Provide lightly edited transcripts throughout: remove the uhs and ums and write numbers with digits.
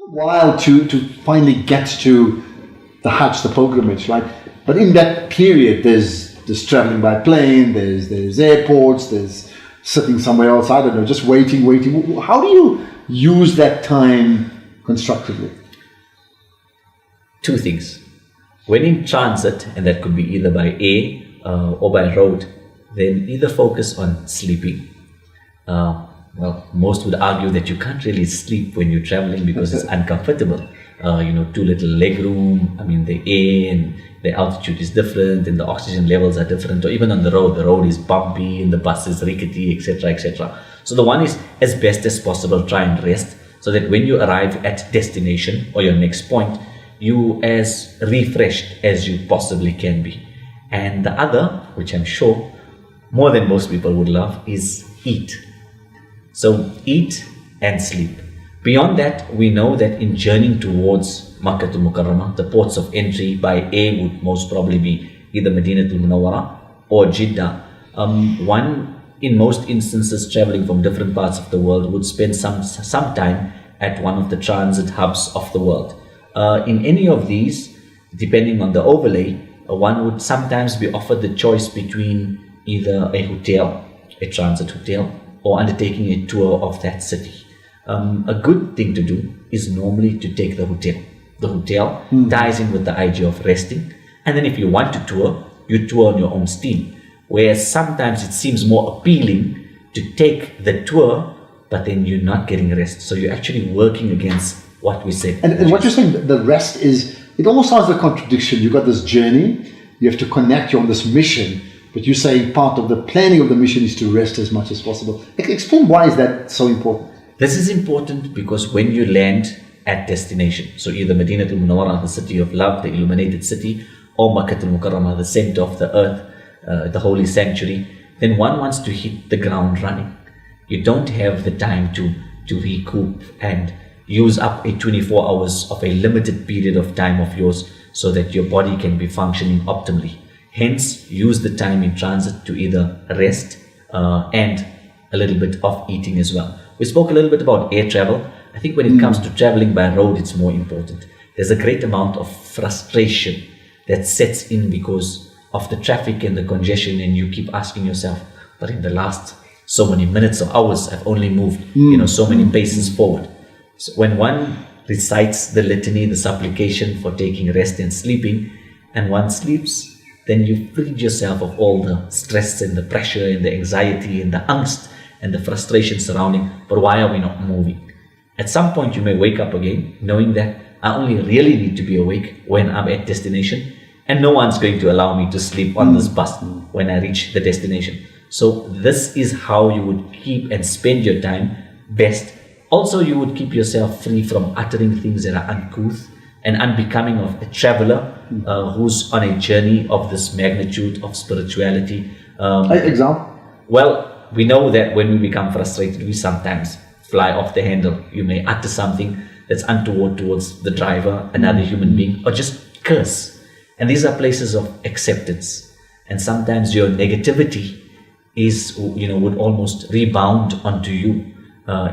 while to finally get to the Hajj, the pilgrimage, right? But in that period, there's traveling by plane, there's airports, there's sitting somewhere else, I don't know, just waiting. How do you use that time constructively? Two things. When in transit, and that could be either by air or by road, then either focus on sleeping. Well, most would argue that you can't really sleep when you're traveling because it's uncomfortable. Too little leg room. I mean, the air and the altitude is different, and the oxygen levels are different. Or even on the road is bumpy, and the bus is rickety, etc., etc. So the one is, as best as possible, try and rest, so that when you arrive at destination or your next point, you as refreshed as you possibly can be. And the other, which I'm sure more than most people would love, is eat. So eat and sleep. Beyond that, we know that in journeying towards Makkah al-Mukarramah, the ports of entry by air would most probably be either Madinatul Munawwara or Jeddah. One, in most instances, traveling from different parts of the world, would spend some time at one of the transit hubs of the world. In any of these, depending on the overlay, one would sometimes be offered the choice between either a hotel, a transit hotel, or undertaking a tour of that city. A good thing to do is normally to take the hotel. The hotel ties in with the idea of resting, and then if you want to tour, you tour on your own steam. Whereas sometimes it seems more appealing to take the tour, but then you're not getting rest. So you're actually working against what we say. And what you're saying, the rest is, it almost sounds like a contradiction. You've got this journey, you have to connect, you're on this mission, but you're saying part of the planning of the mission is to rest as much as possible. Explain why is that so important? This is important because when you land at destination, so either Madinatul Munawwara, the city of love, the illuminated city, or Makkah al-Mukarramah, the center of the earth, the holy sanctuary, then one wants to hit the ground running. You don't have the time to recoup and use up a 24 hours of a limited period of time of yours so that your body can be functioning optimally. Hence, use the time in transit to either rest and a little bit of eating as well. We spoke a little bit about air travel. I think when it comes to traveling by road, it's more important. There's a great amount of frustration that sets in because of the traffic and the congestion, and you keep asking yourself, but in the last so many minutes or hours, I've only moved so many paces forward. So when one recites the litany, the supplication for taking rest and sleeping, and one sleeps, then you've freed yourself of all the stress and the pressure and the anxiety and the angst and the frustration surrounding, but why are we not moving? At some point you may wake up again knowing that I only really need to be awake when I'm at destination, and no one's going to allow me to sleep on this bus when I reach the destination. So this is how you would keep and spend your time best. Also, you would keep yourself free from uttering things that are uncouth and unbecoming of a traveler who's on a journey of this magnitude of spirituality. Example? Well, we know that when we become frustrated, we sometimes fly off the handle. You may utter something that's untoward towards the driver, another human being, or just curse. And these are places of acceptance. And sometimes your negativity is, would almost rebound onto you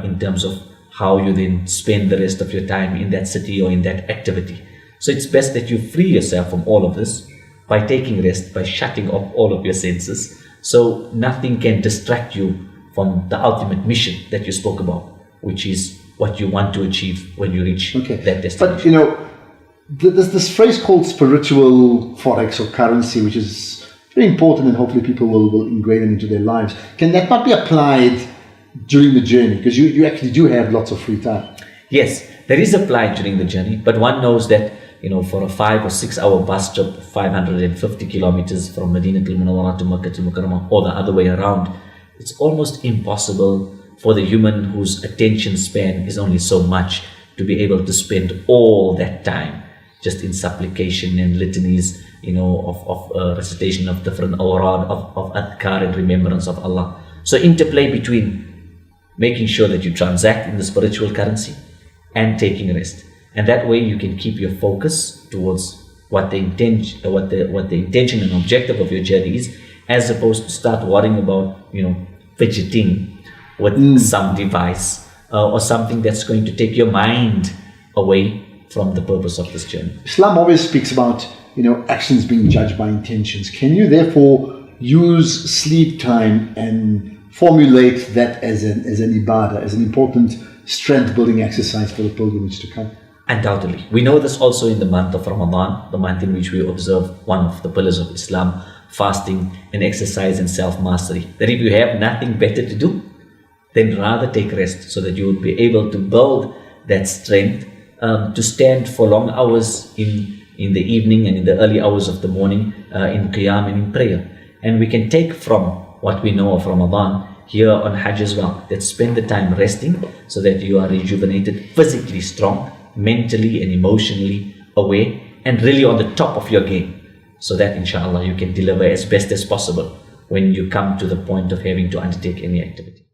in terms of how you then spend the rest of your time in that city or in that activity. So it's best that you free yourself from all of this by taking rest, by shutting off all of your senses, so nothing can distract you from the ultimate mission that you spoke about, which is what you want to achieve when you reach that destination. But there's this phrase called spiritual forex or currency, which is very important, and hopefully people will ingrain it into their lives. Can that not be applied during the journey? Because you actually do have lots of free time. Yes, there is applied during the journey, but one knows that for a 5 or 6 hour bus trip, 550 kilometers from Madinatul Munawwara to Makkah al-Mukarramah, or the other way around, it's almost impossible for the human whose attention span is only so much to be able to spend all that time just in supplication and litanies, of recitation of different awrad, of adhkar and remembrance of Allah. So interplay between making sure that you transact in the spiritual currency and taking rest. And that way you can keep your focus towards what the intention and objective of your journey is, as opposed to start worrying about, fidgeting with some device or something that's going to take your mind away from the purpose of this journey. Islam always speaks about, actions being judged by intentions. Can you therefore use sleep time and formulate that as an ibadah, as an important strength building exercise for the pilgrimage to come? Undoubtedly. We know this also in the month of Ramadan, the month in which we observe one of the pillars of Islam, fasting and exercise and self-mastery. That if you have nothing better to do, then rather take rest so that you will be able to build that strength to stand for long hours in the evening and in the early hours of the morning in qiyam and in prayer. And we can take from what we know of Ramadan here on Hajj as well, that spend the time resting so that you are rejuvenated, physically strong, mentally and emotionally aware, and really on the top of your game, so that inshallah you can deliver as best as possible when you come to the point of having to undertake any activity.